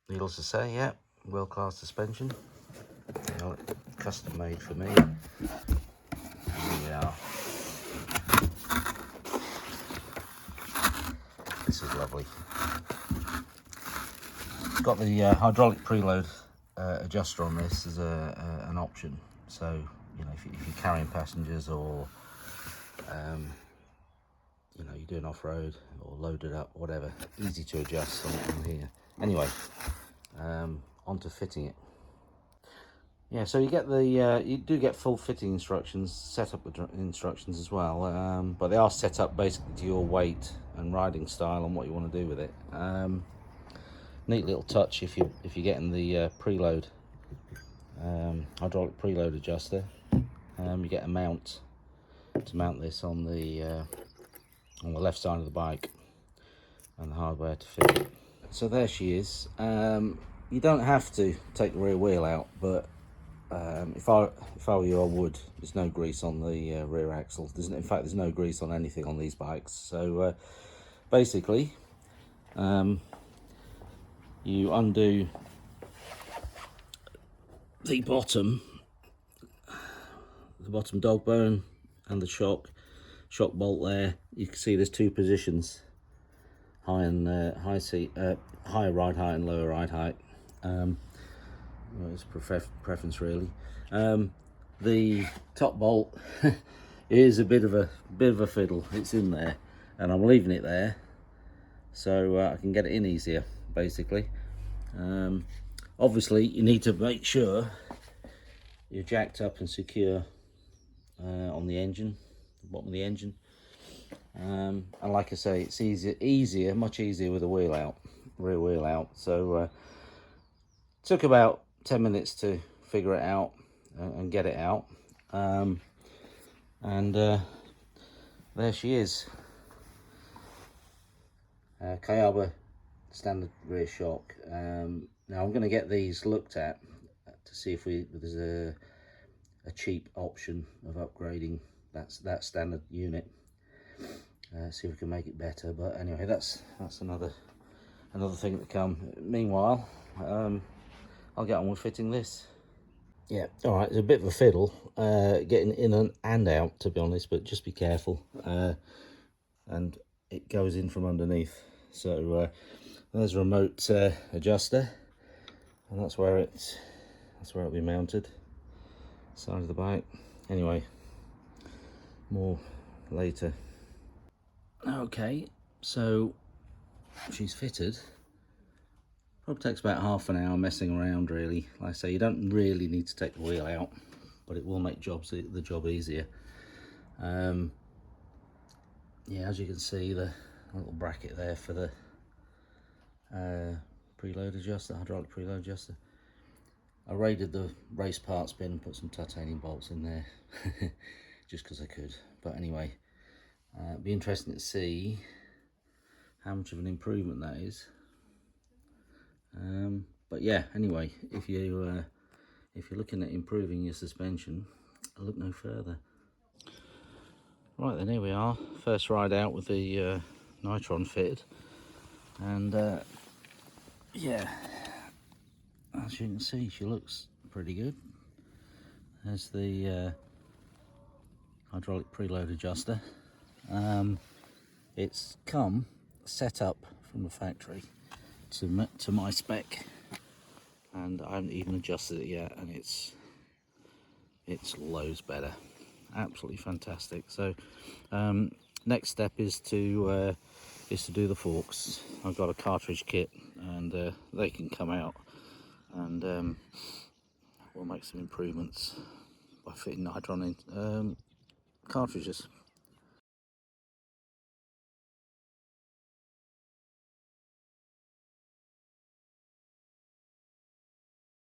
Needless to say, yeah, world-class suspension. You know, custom made for me. Here we are. This is lovely. Got the hydraulic preload adjuster on this as an option. So, you know, if you're carrying passengers or you know, you're doing off-road or loaded up, whatever, easy to adjust on here. Anyway, on to fitting it. Yeah, so you get the you do get full fitting instructions, setup instructions as well, but they are set up basically to your weight and riding style and what you want to do with it. Neat little touch if you're getting the preload hydraulic preload adjuster. You get a mount to mount this on the left side of the bike, and the hardware to fit it. So there she is. You don't have to take the rear wheel out, but if I were you, I would. There's no grease on the rear axle. In fact, there's no grease on anything on these bikes. So basically, you undo the bottom dog bone and the shock bolt there. You can see there's two positions: high and higher ride height and lower ride height. Well, it's preference really. The top bolt is a bit of a fiddle. It's in there, and I'm leaving it there so I can get it in easier. Basically, obviously you need to make sure you're jacked up and secure on the engine, the bottom of the engine. And like I say, it's much easier with a rear wheel out. So took about 10 minutes to figure it out and get it out. There she is. Kayaba standard rear shock. Now I'm going to get these looked at to see if there's a cheap option of upgrading that standard unit. See if we can make it better. But anyway, that's another thing to come. Meanwhile, I'll get on with fitting this. Yeah, all right, it's a bit of a fiddle getting in and out, to be honest, but just be careful. And it goes in from underneath. So there's a remote adjuster, and that's where it'll be mounted. Side of the bike. Anyway, more later. Okay, so she's fitted. Probably takes about half an hour messing around, really. Like I say, you don't really need to take the wheel out, but it will make the job easier. Yeah, as you can see, the little bracket there for the preload adjuster, hydraulic preload adjuster. I raided the race parts bin and put some titanium bolts in there just because I could. But anyway, it'd be interesting to see how much of an improvement that is. But yeah, anyway, if you're looking at improving your suspension, look no further. Right then, here we are. First ride out with the Nitron fitted, and yeah, as you can see, she looks pretty good. There's the hydraulic preload adjuster. It's come set up from the factory to my spec, and I haven't even adjusted it yet, and it's loads better. Absolutely fantastic. So next step is to do the forks. I've got a cartridge kit, and they can come out, and we'll make some improvements by fitting Nitron in cartridges.